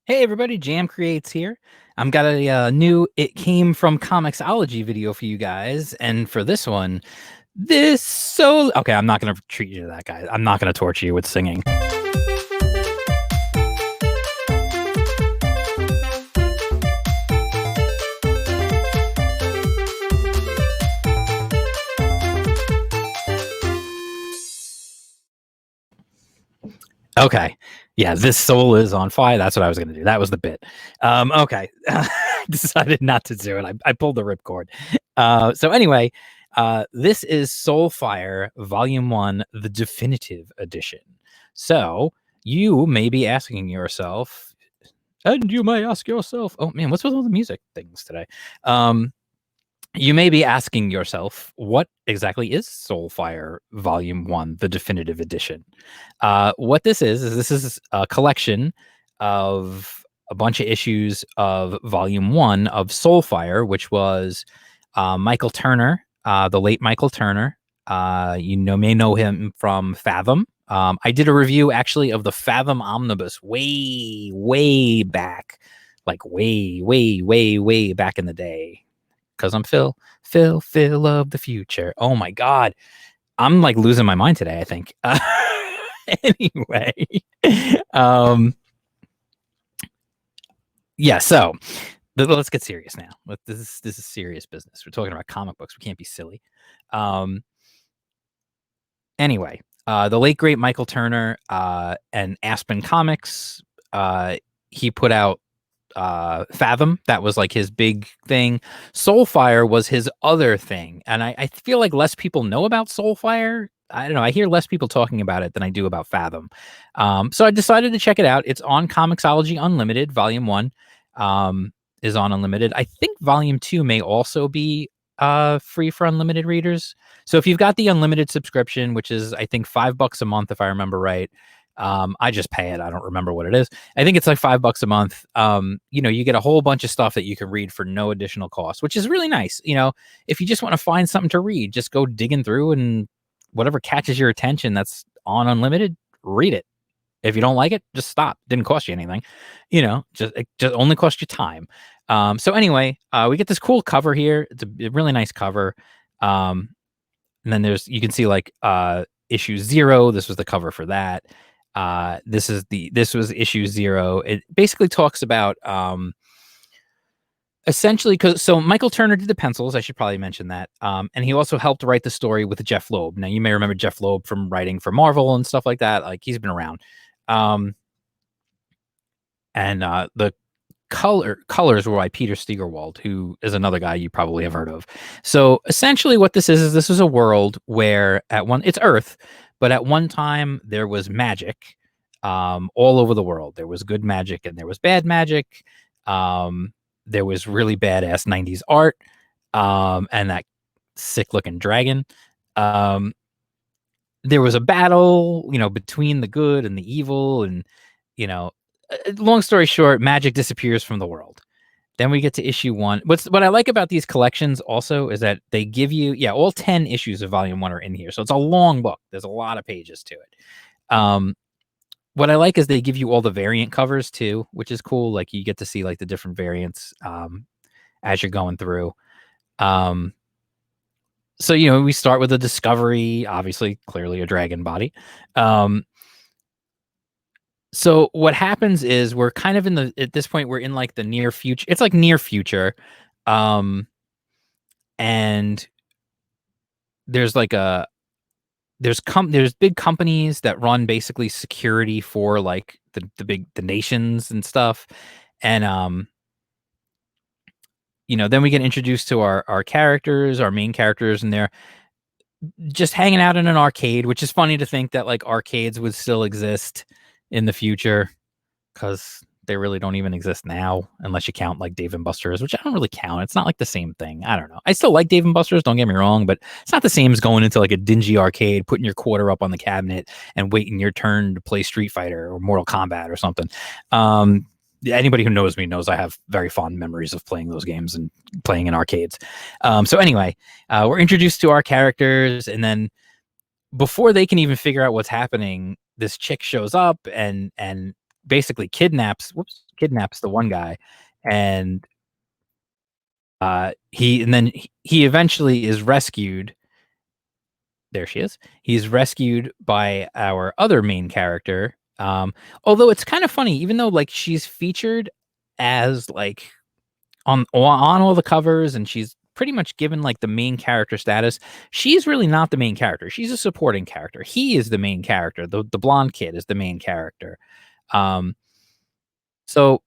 Hey everybody, Jam Creates here. I'm got a new It Came from ComiXology video for you guys, and for this one, okay, I'm not gonna treat you to that, guy. I'm not gonna torture you with singing. Okay, yeah, this soul is on fire. That's what I was gonna do. That was the bit. Okay, decided not to do it. I pulled the ripcord. So anyway, this is SoulFire Volume 1, the definitive edition. So you may be asking yourself, and you may ask yourself, oh man, what's with all the music things today? You may be asking yourself, what exactly is SoulFire Volume 1, the definitive edition? What this is a collection of a bunch of issues of Volume 1 of SoulFire, which was Michael Turner, the late Michael Turner. May know him from Fathom. I did a review actually of the Fathom Omnibus way back, like way back in the day. Because I'm Phil of the future. Oh my God. I'm like losing my mind today, I think. Anyway. Yeah, so let's get serious now. This is serious business. We're talking about comic books. We can't be silly. Anyway, the late great Michael Turner and Aspen Comics, he put out Fathom. That was like his big thing. SoulFire was his other thing, and I feel like less people know about SoulFire. I don't know. I hear less people talking about it than I do about Fathom. So I decided to check it out. It's on ComiXology Unlimited. Volume 1 is on Unlimited. I think Volume 2 may also be free for unlimited readers. So if you've got the unlimited subscription, which is I think $5 a month if I remember right, I just pay it. I don't remember what it is. I think it's like $5 a month. You get a whole bunch of stuff that you can read for no additional cost, which is really nice. If you just want to find something to read, just go digging through and whatever catches your attention that's on Unlimited, read it. If you don't like it, just stop. Didn't cost you anything. It just only cost you time. So anyway, we get this cool cover here. It's a really nice cover. And then you can see like issue 0. This was the cover for that. This was issue 0. It basically talks about essentially so Michael Turner did the pencils. I should probably mention that. And he also helped write the story with Jeph Loeb. Now you may remember Jeph Loeb from writing for Marvel and stuff like that. Like he's been around. And the colors were by Peter Steigerwald, who is another guy you probably have heard of. So essentially what this is a world where it's Earth, but at one time there was magic all over the world. There was good magic and there was bad magic. There was really badass 90s art and that sick looking dragon. There was a battle, between the good and the evil. And, long story short, magic disappears from the world. Then we get to issue 1. What I like about these collections also is that they give you, all 10 issues of Volume 1 are in here. So it's a long book. There's a lot of pages to it. What I like is they give you all the variant covers too, which is cool. Like you get to see like the different variants as you're going through. So, we start with a discovery, obviously, clearly a dragon body. So what happens is we're kind of at this point, we're in like the near future. It's like near future. And there's like there's big companies that run basically security for like the nations and stuff. And, then we get introduced to our characters, our main characters, and they're just hanging out in an arcade, which is funny to think that like arcades would still exist in the future because they really don't even exist now unless you count like Dave & Buster's, which I don't really count. It's not like the same thing. I don't know. I still like Dave & Buster's, don't get me wrong, but it's not the same as going into like a dingy arcade, putting your quarter up on the cabinet and waiting your turn to play Street Fighter or Mortal Kombat or something. Anybody who knows me knows I have very fond memories of playing those games and playing in arcades. So anyway, we're introduced to our characters, and then before they can even figure out what's happening, this chick shows up and basically kidnaps the one guy, and he eventually is rescued. There she is. He's rescued by our other main character. Although it's kind of funny, even though like she's featured as like on all the covers, and she's pretty much given like the main character status. She's really not the main character. She's a supporting character. He is the main character. The blonde kid is the main character. So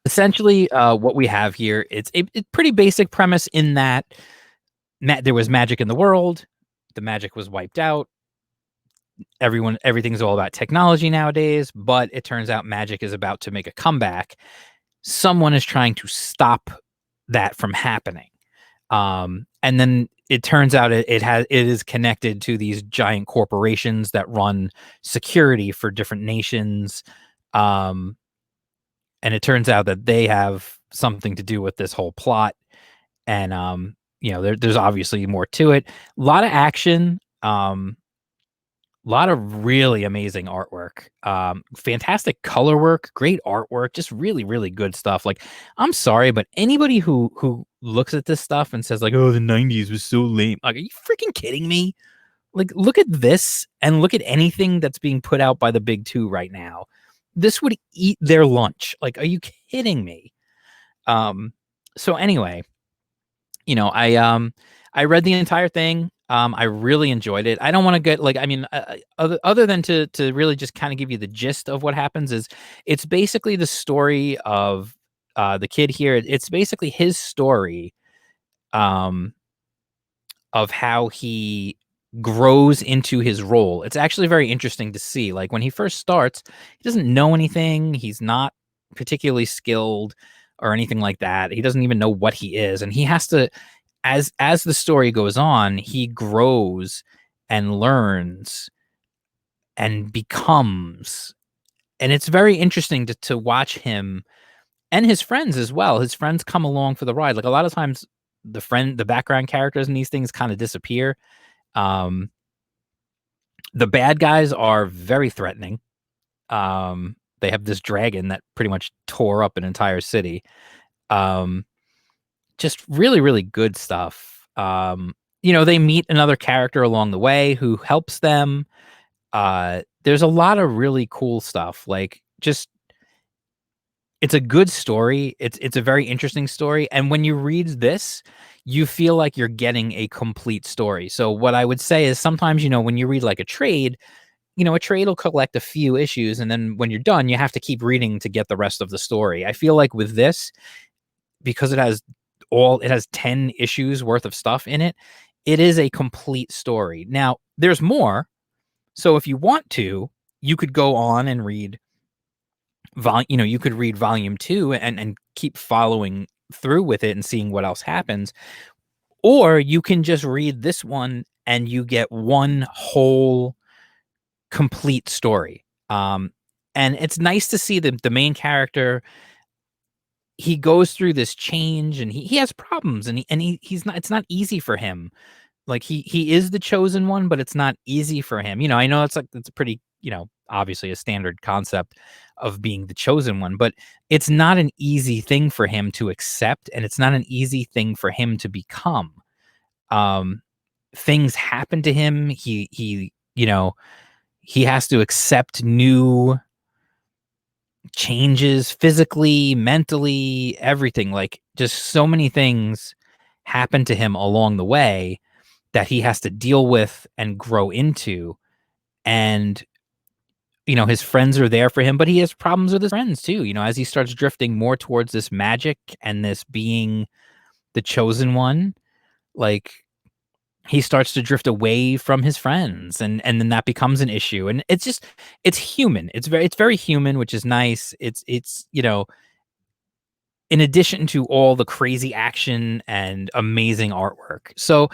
essentially, what we have here, it's a pretty basic premise in that there was magic in the world. The magic was wiped out. Everything's all about technology nowadays, but it turns out magic is about to make a comeback. Someone is trying to stop that from happening. And then it turns out it is connected to these giant corporations that run security for different nations. And it turns out that they have something to do with this whole plot. And there's obviously more to it. A lot of action. A lot of really amazing artwork, fantastic color work, great artwork, just really, really good stuff. Like, I'm sorry, but anybody who looks at this stuff and says like, "Oh, the '90s was so lame," like, are you freaking kidding me? Like, look at this and look at anything that's being put out by the big two right now. This would eat their lunch. Like, are you kidding me? So anyway, I read the entire thing. I really enjoyed it. I don't want to get like, I mean, other than to really just kind of give you the gist of what happens is it's basically the story of the kid here. It's basically his story um of how he grows into his role. It's actually very interesting to see. Like when he first starts, he doesn't know anything. He's not particularly skilled or anything like that. He doesn't even know what he is, and he has to as the story goes on, he grows and learns and becomes, and it's very interesting to watch him and his friends as well. His friends come along for the ride. Like a lot of times the background characters in these things kind of disappear. Um, the bad guys are very threatening. They have this dragon that pretty much tore up an entire city. Um, just really, really good stuff. They meet another character along the way who helps them. There's a lot of really cool stuff. Like just it's a good story. It's a very interesting story. And when you read this, you feel like you're getting a complete story. So what I would say is sometimes, when you read like a trade will collect a few issues, and then when you're done, you have to keep reading to get the rest of the story. I feel like with this, because it has 10 issues worth of stuff in it, it is a complete story. Now, there's more. So if you want to, you could go on and read you could read volume 2 and keep following through with it and seeing what else happens. Or you can just read this one and you get one whole complete story. And it's nice to see the main character. He goes through this change, and he has problems, and he's not, it's not easy for him. Like he is the chosen one, but it's not easy for him. I know it's a pretty, obviously a standard concept of being the chosen one, but it's not an easy thing for him to accept, and it's not an easy thing for him to become. Things happen to him. He has to accept new changes physically, mentally, everything. Like just so many things happen to him along the way that he has to deal with and grow into. And his friends are there for him, but he has problems with his friends too, as he starts drifting more towards this magic and this being the chosen one. Like he starts to drift away from his friends, and then that becomes an issue. And it's human. It's very human, which is nice. It's in addition to all the crazy action and amazing artwork. So,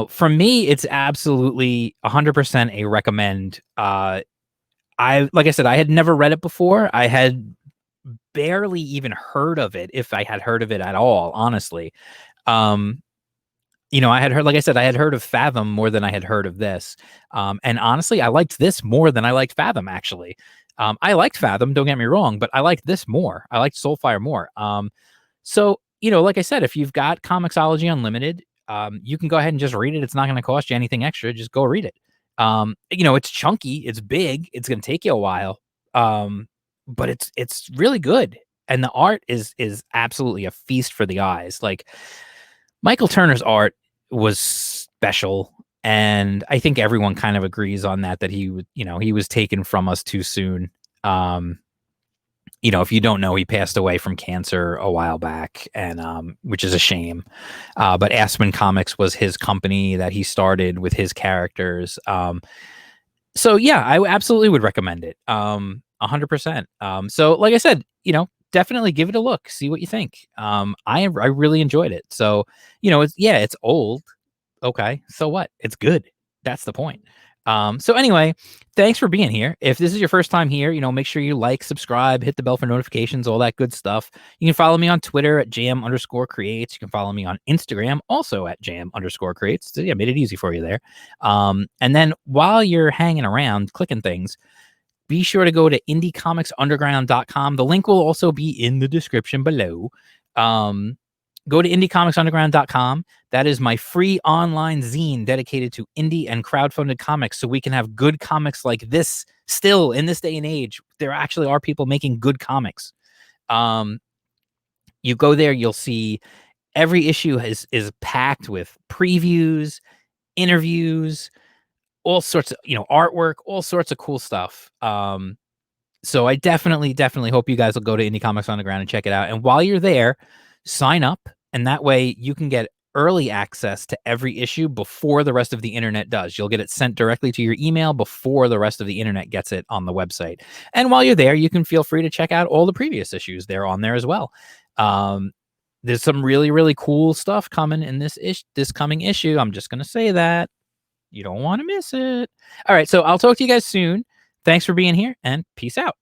for me, it's absolutely 100% a recommend. Like I said, I had never read it before. I had barely even heard of it, if I had heard of it at all, honestly. I had heard, like I said, I had heard of Fathom more than I had heard of this. And honestly, I liked this more than I liked Fathom, actually. I liked Fathom, don't get me wrong, but I liked this more. I liked SoulFire more. So, like I said, if you've got ComiXology Unlimited, you can go ahead and just read it. It's not going to cost you anything extra. Just go read it. It's chunky, it's big, it's going to take you a while. But it's really good. And the art is absolutely a feast for the eyes. Like Michael Turner's art was special, and I think everyone kind of agrees on that he was taken from us too soon. Um, if you don't know, he passed away from cancer a while back, and which is a shame. But Aspen Comics was his company that he started with his characters. So yeah, I absolutely would recommend it. 100%. So like I said, definitely give it a look, see what you think. I really enjoyed it. So, it's old. Okay, so what? It's good. That's the point. So anyway, thanks for being here. If this is your first time here, make sure you like, subscribe, hit the bell for notifications, all that good stuff. You can follow me on Twitter at jam_creates. You can follow me on Instagram also at jam_creates. So yeah, made it easy for you there. And then while you're hanging around clicking things, be sure to go to indiecomics.underground.com. The link will also be in the description below. Go to indiecomics.underground.com. That is my free online zine dedicated to indie and crowdfunded comics, so we can have good comics like this still in this day and age. There actually are people making good comics. You go there, you'll see every issue is packed with previews, interviews, all sorts of, artwork, all sorts of cool stuff. So I definitely hope you guys will go to Indie Comics Underground and check it out. And while you're there, sign up, and that way you can get early access to every issue before the rest of the internet does. You'll get it sent directly to your email before the rest of the internet gets it on the website. And while you're there, you can feel free to check out all the previous issues. They're on there as well. There's some really, really cool stuff coming in this coming issue. I'm just going to say that. You don't want to miss it. All right, so I'll talk to you guys soon. Thanks for being here, and peace out.